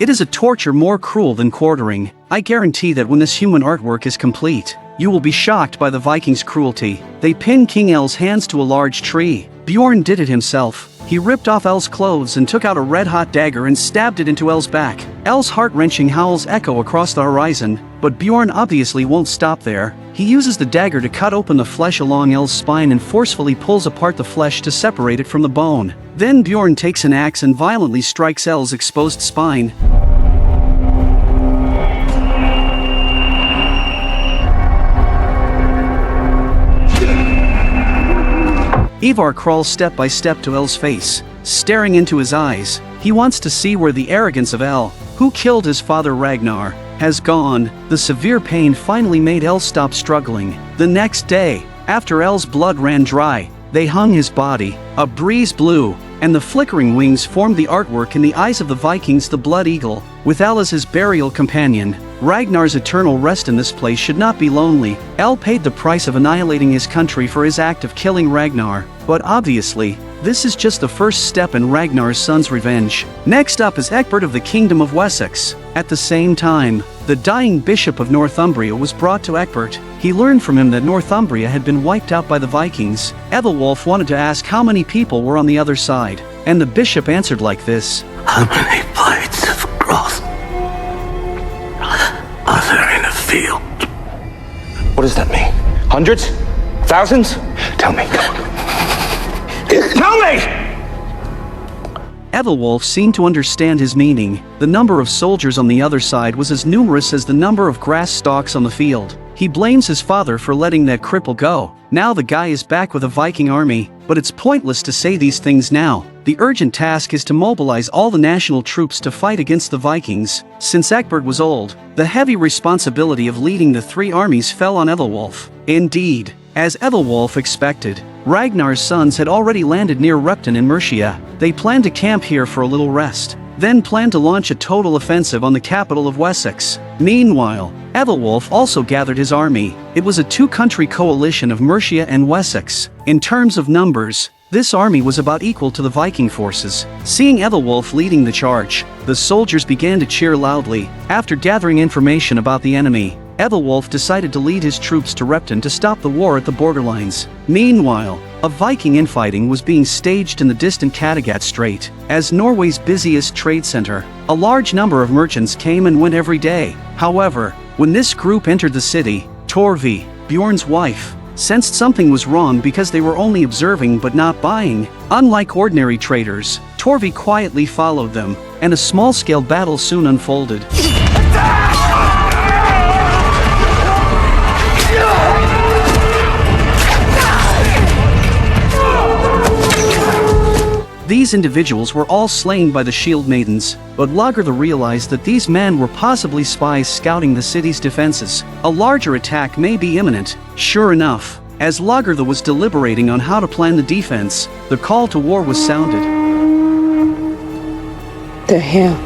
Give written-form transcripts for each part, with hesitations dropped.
It is a torture more cruel than quartering. I guarantee that when this human artwork is complete, you will be shocked by the Vikings' cruelty. They pinned King El's hands to a large tree. Bjorn did it himself. He ripped off El's clothes and took out a red-hot dagger and stabbed it into El's back. El's heart-wrenching howls echo across the horizon, but Bjorn obviously won't stop there. He uses the dagger to cut open the flesh along El's spine and forcefully pulls apart the flesh to separate it from the bone. Then Bjorn takes an axe and violently strikes El's exposed spine. Ivar crawls step by step to El's face, staring into his eyes. He wants to see where the arrogance of El, who killed his father Ragnar, has gone. The severe pain finally made El stop struggling. The next day, after El's blood ran dry, they hung his body. A breeze blew, and the flickering wings formed the artwork in the eyes of the Vikings, the Blood Eagle, with El as his burial companion. Ragnar's eternal rest in this place should not be lonely. El paid the price of annihilating his country for his act of killing Ragnar, but obviously, this is just the first step in Ragnar's son's revenge. Next up is Ecbert of the Kingdom of Wessex. At the same time, the dying Bishop of Northumbria was brought to Ecbert. He learned from him that Northumbria had been wiped out by the Vikings. Ethelwulf wanted to ask how many people were on the other side, and the bishop answered like this: "How many blades of grass are there in a field?" What does that mean? Hundreds? Thousands? Tell me, come on. Tell me! Ethelwulf seemed to understand his meaning. The number of soldiers on the other side was as numerous as the number of grass stalks on the field. He blames his father for letting that cripple go. Now the guy is back with a Viking army, but it's pointless to say these things now. The urgent task is to mobilize all the national troops to fight against the Vikings. Since Ecbert was old, the heavy responsibility of leading the three armies fell on Ethelwulf. Indeed, as Ethelwulf expected, Ragnar's sons had already landed near Repton in Mercia. They planned to camp here for a little rest, then planned to launch a total offensive on the capital of Wessex. Meanwhile, Ethelwulf also gathered his army. It was a two-country coalition of Mercia and Wessex. In terms of numbers, this army was about equal to the Viking forces. Seeing Ethelwulf leading the charge, the soldiers began to cheer loudly. After gathering information about the enemy, Ethelwulf decided to lead his troops to Repton to stop the war at the borderlines. Meanwhile, a Viking infighting was being staged in the distant Kattegat Strait. As Norway's busiest trade center, a large number of merchants came and went every day. However, when this group entered the city, Torvi, Bjorn's wife, sensed something was wrong because they were only observing but not buying. Unlike ordinary traders, Torvi quietly followed them, and a small-scale battle soon unfolded. These individuals were all slain by the shield maidens, but Lagertha realized that these men were possibly spies scouting the city's defenses. A larger attack may be imminent. Sure enough, as Lagertha was deliberating on how to plan the defense, the call to war was sounded. They're here.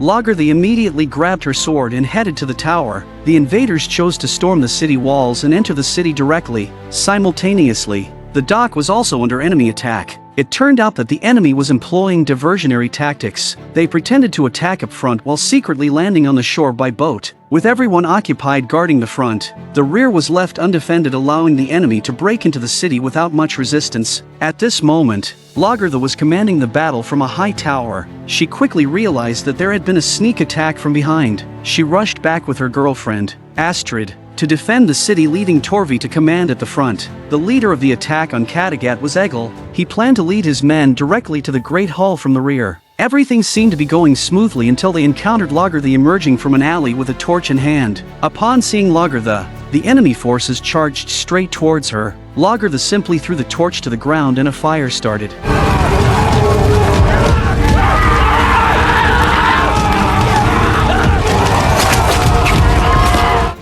Lagertha immediately grabbed her sword and headed to the tower. The invaders chose to storm the city walls and enter the city directly. Simultaneously, the dock was also under enemy attack. It turned out that the enemy was employing diversionary tactics. They pretended to attack up front while secretly landing on the shore by boat. With everyone occupied guarding the front, the rear was left undefended, allowing the enemy to break into the city without much resistance. At this moment, Lagertha was commanding the battle from a high tower. She quickly realized that there had been a sneak attack from behind. She rushed back with her girlfriend, Astrid, to defend the city, leaving Torvi to command at the front. The leader of the attack on Kattegat was Egil. He planned to lead his men directly to the Great Hall from the rear. Everything seemed to be going smoothly until they encountered Lagertha emerging from an alley with a torch in hand. Upon seeing Lagertha, the enemy forces charged straight towards her. Lagertha simply threw the torch to the ground and a fire started.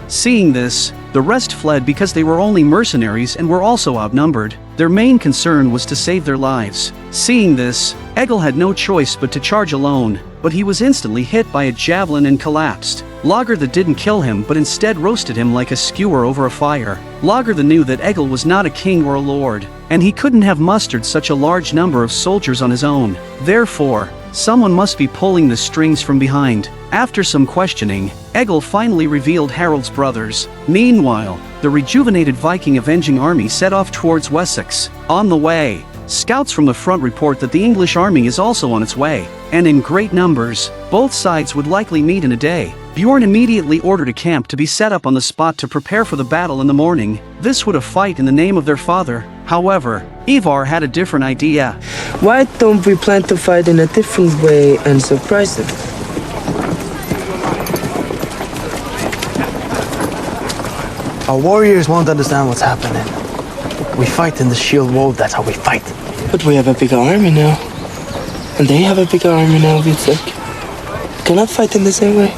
Seeing this, the rest fled because they were only mercenaries and were also outnumbered. Their main concern was to save their lives. Seeing this, Egil had no choice but to charge alone, but he was instantly hit by a javelin and collapsed. Ragnar didn't kill him but instead roasted him like a skewer over a fire. Ragnar knew that Egil was not a king or a lord, and he couldn't have mustered such a large number of soldiers on his own. Therefore, someone must be pulling the strings from behind. After some questioning, Egil finally revealed Harald's brothers. Meanwhile, the rejuvenated Viking avenging army set off towards Wessex. On the way, scouts from the front report that the English army is also on its way, and in great numbers. Both sides would likely meet in a day. Bjorn immediately ordered a camp to be set up on the spot to prepare for the battle in the morning. This would a fight in the name of their father. However, Ivar had a different idea. Why don't we plan to fight in a different way and surprise them? Our warriors won't understand what's happening. We fight in the shield wall, that's how we fight. But we have a bigger army now. And they have a bigger army now, Vitek. Cannot fight in the same way.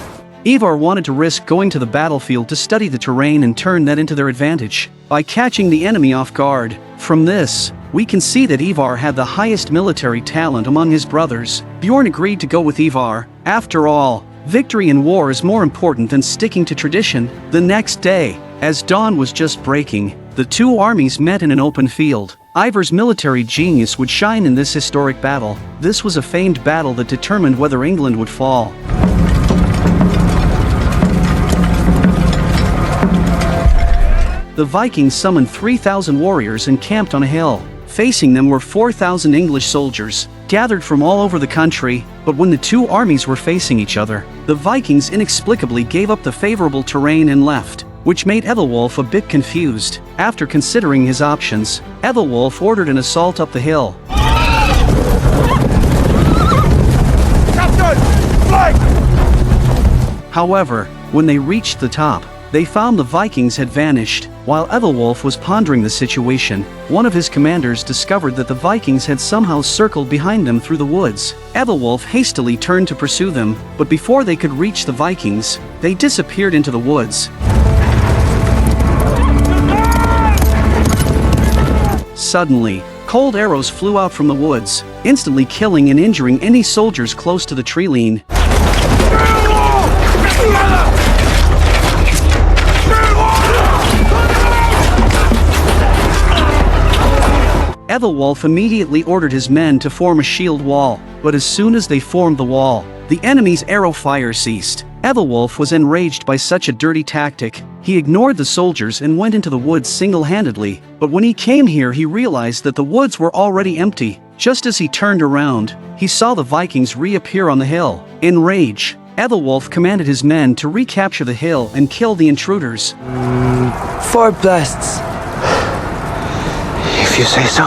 Ivar wanted to risk going to the battlefield to study the terrain and turn that into their advantage by catching the enemy off guard. From this, we can see that Ivar had the highest military talent among his brothers. Bjorn agreed to go with Ivar. After all, victory in war is more important than sticking to tradition. The next day, as dawn was just breaking, the two armies met in an open field. Ivar's military genius would shine in this historic battle. This was a famed battle that determined whether England would fall. The Vikings summoned 3,000 warriors and camped on a hill. Facing them were 4,000 English soldiers, gathered from all over the country. But when the two armies were facing each other, the Vikings inexplicably gave up the favorable terrain and left, which made Ethelwulf a bit confused. After considering his options, Ethelwulf ordered an assault up the hill. However, when they reached the top, they found the Vikings had vanished. While Ethelwulf was pondering the situation, one of his commanders discovered that the Vikings had somehow circled behind them through the woods. Ethelwulf hastily turned to pursue them, but before they could reach the Vikings, they disappeared into the woods. Suddenly, cold arrows flew out from the woods, instantly killing and injuring any soldiers close to the tree line. Ethelwulf immediately ordered his men to form a shield wall, but as soon as they formed the wall, the enemy's arrow fire ceased. Ethelwulf was enraged by such a dirty tactic. He ignored the soldiers and went into the woods single-handedly, but when he came here he realized that the woods were already empty. Just as he turned around, he saw the Vikings reappear on the hill. In rage, Ethelwulf commanded his men to recapture the hill and kill the intruders. 4 blasts. If you say so.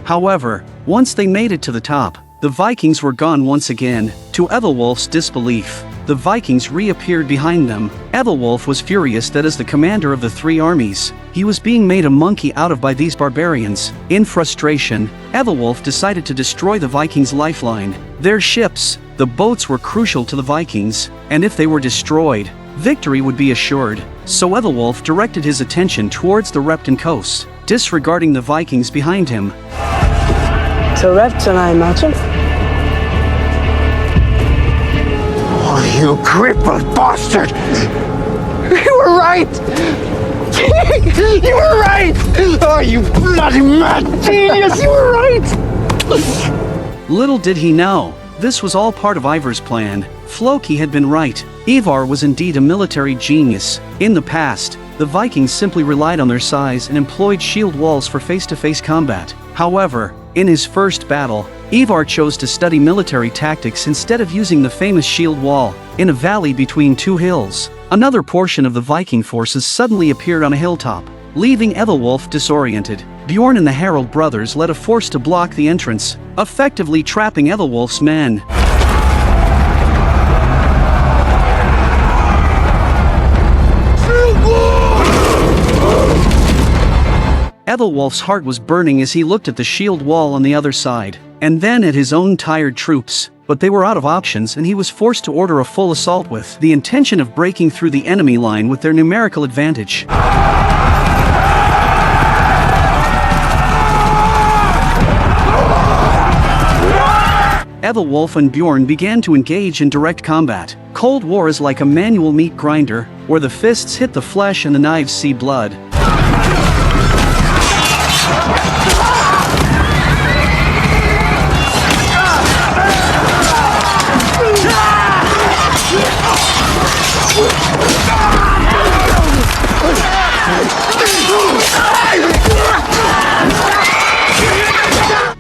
However, once they made it to the top, the Vikings were gone once again. To Ethelwulf's disbelief, the Vikings reappeared behind them. Ethelwulf was furious that as the commander of the 3 armies, he was being made a monkey out of by these barbarians. In frustration, Ethelwulf decided to destroy the Vikings' lifeline. Their ships, the boats, were crucial to the Vikings, and if they were destroyed, victory would be assured. So Ethelwulf directed his attention towards the Repton coast, disregarding the Vikings behind him. So Repton, I imagine? Oh, you crippled bastard! You were right! You were right! Oh, you bloody mad genius! You were right! Little did he know, this was all part of Ivar's plan. Floki had been right. Ivar was indeed a military genius. In the past, the Vikings simply relied on their size and employed shield walls for face-to-face combat. However, in his first battle, Ivar chose to study military tactics instead of using the famous shield wall. In a valley between 2 hills, another portion of the Viking forces suddenly appeared on a hilltop, leaving Ethelwulf disoriented. Bjorn and the Harald brothers led a force to block the entrance, effectively trapping Ethelwulf's men. Ethelwulf's heart was burning as he looked at the shield wall on the other side, and then at his own tired troops. But they were out of options and he was forced to order a full assault with the intention of breaking through the enemy line with their numerical advantage. Ethelwulf and Bjorn began to engage in direct combat. Cold War is like a manual meat grinder, where the fists hit the flesh and the knives see blood.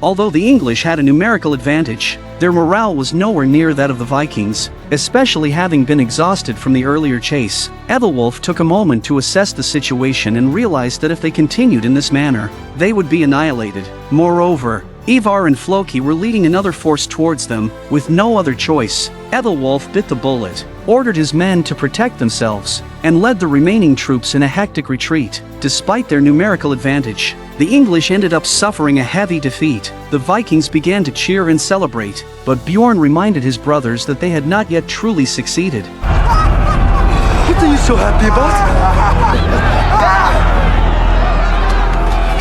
Although the English had a numerical advantage, their morale was nowhere near that of the Vikings, especially having been exhausted from the earlier chase. Ethelwulf took a moment to assess the situation and realized that if they continued in this manner, they would be annihilated. Moreover, Ivar and Floki were leading another force towards them, with no other choice. Ethelwulf bit the bullet, ordered his men to protect themselves, and led the remaining troops in a hectic retreat. Despite their numerical advantage, the English ended up suffering a heavy defeat. The Vikings began to cheer and celebrate, but Bjorn reminded his brothers that they had not yet truly succeeded. What are you so happy about?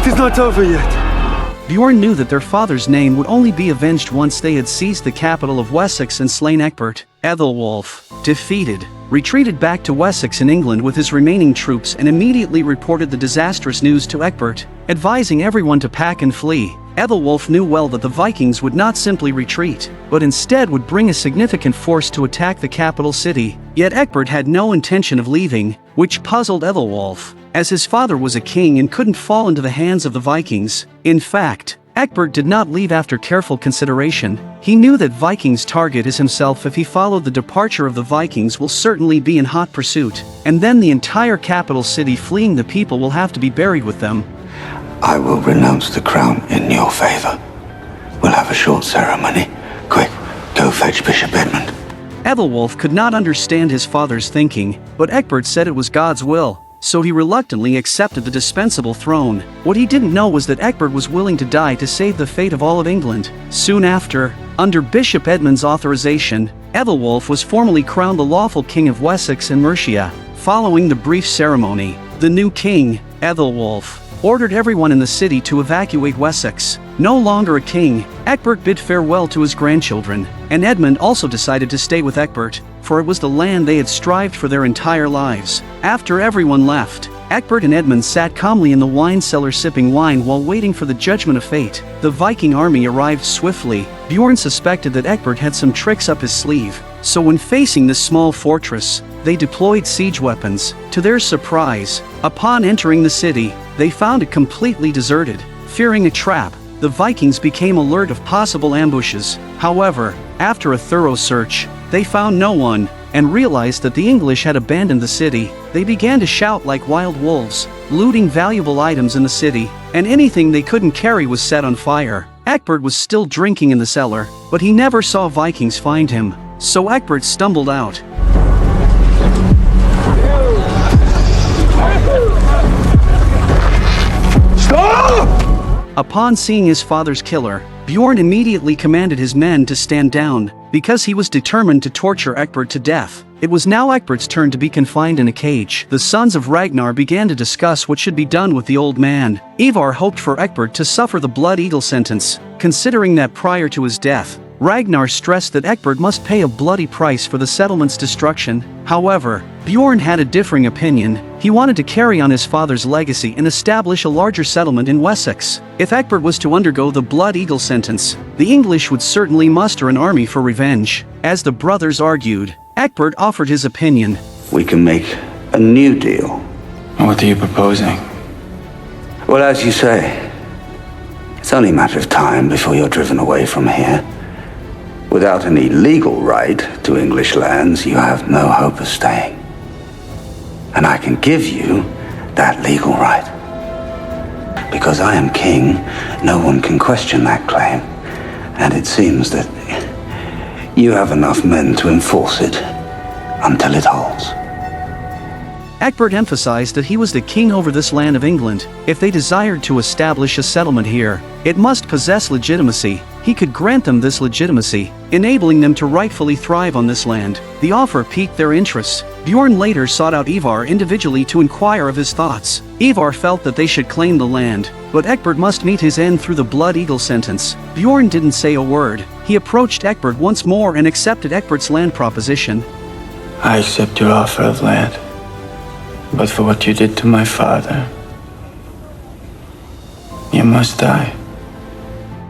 It is not over yet. Bjorn knew that their father's name would only be avenged once they had seized the capital of Wessex and slain Ecbert. Ethelwulf, defeated, retreated back to Wessex in England with his remaining troops and immediately reported the disastrous news to Ecbert, advising everyone to pack and flee. Ethelwulf knew well that the Vikings would not simply retreat, but instead would bring a significant force to attack the capital city. Yet Ecbert had no intention of leaving, which puzzled Ethelwulf, as his father was a king and couldn't fall into the hands of the Vikings. In fact, Ecbert did not leave after careful consideration. He knew that Viking's target is himself. If he followed the departure of the Vikings will certainly be in hot pursuit, and then the entire capital city fleeing the people will have to be buried with them. I will renounce the crown in your favor. We'll have a short ceremony. Quick, go fetch Bishop Edmund. Ethelwulf could not understand his father's thinking, but Ecbert said it was God's will, so he reluctantly accepted the dispensable throne. What he didn't know was that Ecbert was willing to die to save the fate of all of England. Soon after, under Bishop Edmund's authorization, Ethelwulf was formally crowned the lawful king of Wessex and Mercia. Following the brief ceremony, the new king, Ethelwulf, ordered everyone in the city to evacuate Wessex. No longer a king, Ecbert bid farewell to his grandchildren, and Edmund also decided to stay with Ecbert, for it was the land they had strived for their entire lives. After everyone left, Ecbert and Edmund sat calmly in the wine cellar sipping wine while waiting for the judgment of fate. The Viking army arrived swiftly. Bjorn suspected that Ecbert had some tricks up his sleeve, so when facing this small fortress, they deployed siege weapons. To their surprise, upon entering the city, they found it completely deserted. Fearing a trap, the Vikings became alert of possible ambushes. However, after a thorough search, they found no one, and realized that the English had abandoned the city. They began to shout like wild wolves, looting valuable items in the city, and anything they couldn't carry was set on fire. Ecbert was still drinking in the cellar, but he never saw Vikings find him, so Ecbert stumbled out. Stop! Upon seeing his father's killer, Bjorn immediately commanded his men to stand down, because he was determined to torture Ecbert to death. It was now Ecbert's turn to be confined in a cage. The sons of Ragnar began to discuss what should be done with the old man. Ivar hoped for Ecbert to suffer the blood eagle sentence, considering that prior to his death, Ragnar stressed that Ecbert must pay a bloody price for the settlement's destruction. However, Bjorn had a differing opinion. He wanted to carry on his father's legacy and establish a larger settlement in Wessex. If Ecbert was to undergo the blood eagle sentence, the English would certainly muster an army for revenge. As the brothers argued, Ecbert offered his opinion. We can make a new deal. What are you proposing? Well, as you say, it's only a matter of time before you're driven away from here. Without any legal right to English lands, you have no hope of staying. And I can give you that legal right. Because I am king, no one can question that claim. And it seems that you have enough men to enforce it until it holds. Ecbert emphasized that he was the king over this land of England. If they desired to establish a settlement here, it must possess legitimacy. He he could grant them this legitimacy, enabling them to rightfully thrive on this land. The offer piqued their interests. Bjorn later sought out Ivar individually to inquire of his thoughts. Ivar felt that they should claim the land, but Ecbert must meet his end through the Blood Eagle sentence. Bjorn didn't say a word. He approached Ecbert once more and accepted Ecbert's land proposition. I accept your offer of land, but for what you did to my father, you must die.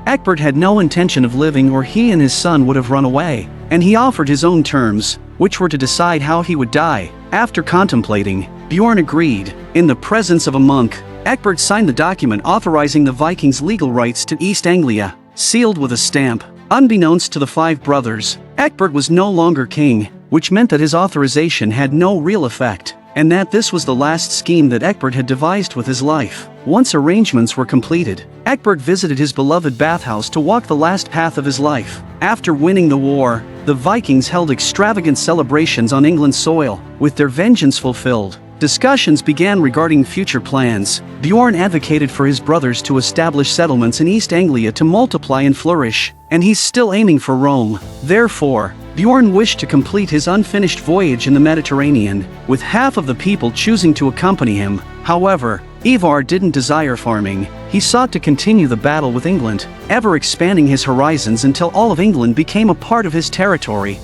Ecbert had no intention of living, or he and his son would have run away, and he offered his own terms, which were to decide how he would die. After contemplating, Bjorn agreed. In the presence of a monk, Ecbert signed the document authorizing the Vikings' legal rights to East Anglia, sealed with a stamp. Unbeknownst to the 5 brothers, Ecbert was no longer king, which meant that his authorization had no real effect, and that this was the last scheme that Ecbert had devised with his life. Once arrangements were completed, Ecbert visited his beloved bathhouse to walk the last path of his life. After winning the war, the Vikings held extravagant celebrations on England's soil. With their vengeance fulfilled, discussions began regarding future plans. Bjorn advocated for his brothers to establish settlements in East Anglia to multiply and flourish, and he's still aiming for Rome. Therefore, Bjorn wished to complete his unfinished voyage in the Mediterranean, with half of the people choosing to accompany him. However, Ivar didn't desire farming. He sought to continue the battle with England, ever expanding his horizons until all of England became a part of his territory.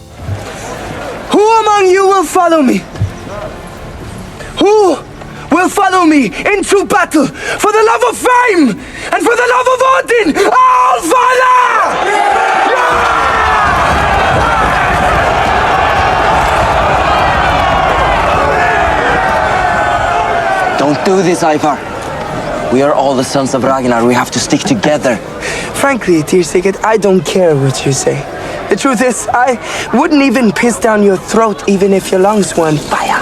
Who among you will follow me? Who will follow me into battle for the love of fame and for the love of Odin? All follow! Don't do this, Ivar. We are all the sons of Ragnar. We have to stick together. Frankly, dear Sigurd, I don't care what you say. The truth is, I wouldn't even piss down your throat even if your lungs were on fire.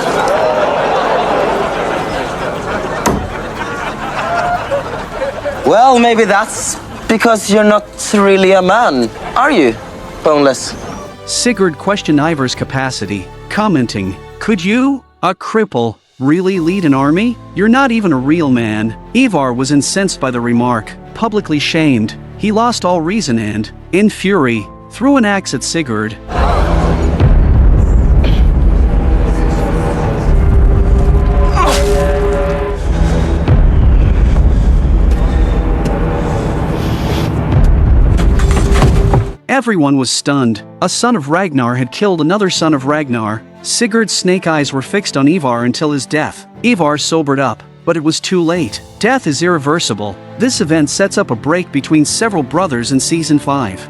Well, maybe that's because you're not really a man, are you, Boneless? Sigurd questioned Ivar's capacity, commenting, "Could you, a cripple, really lead an army? You're not even a real man." Ivar was incensed by the remark. Publicly shamed, he lost all reason and, in fury, threw an axe at Sigurd. Everyone was stunned. A son of Ragnar had killed another son of Ragnar. Sigurd's snake eyes were fixed on Ivar until his death. Ivar sobered up, but it was too late. Death is irreversible. This event sets up a break between several brothers in Season 5.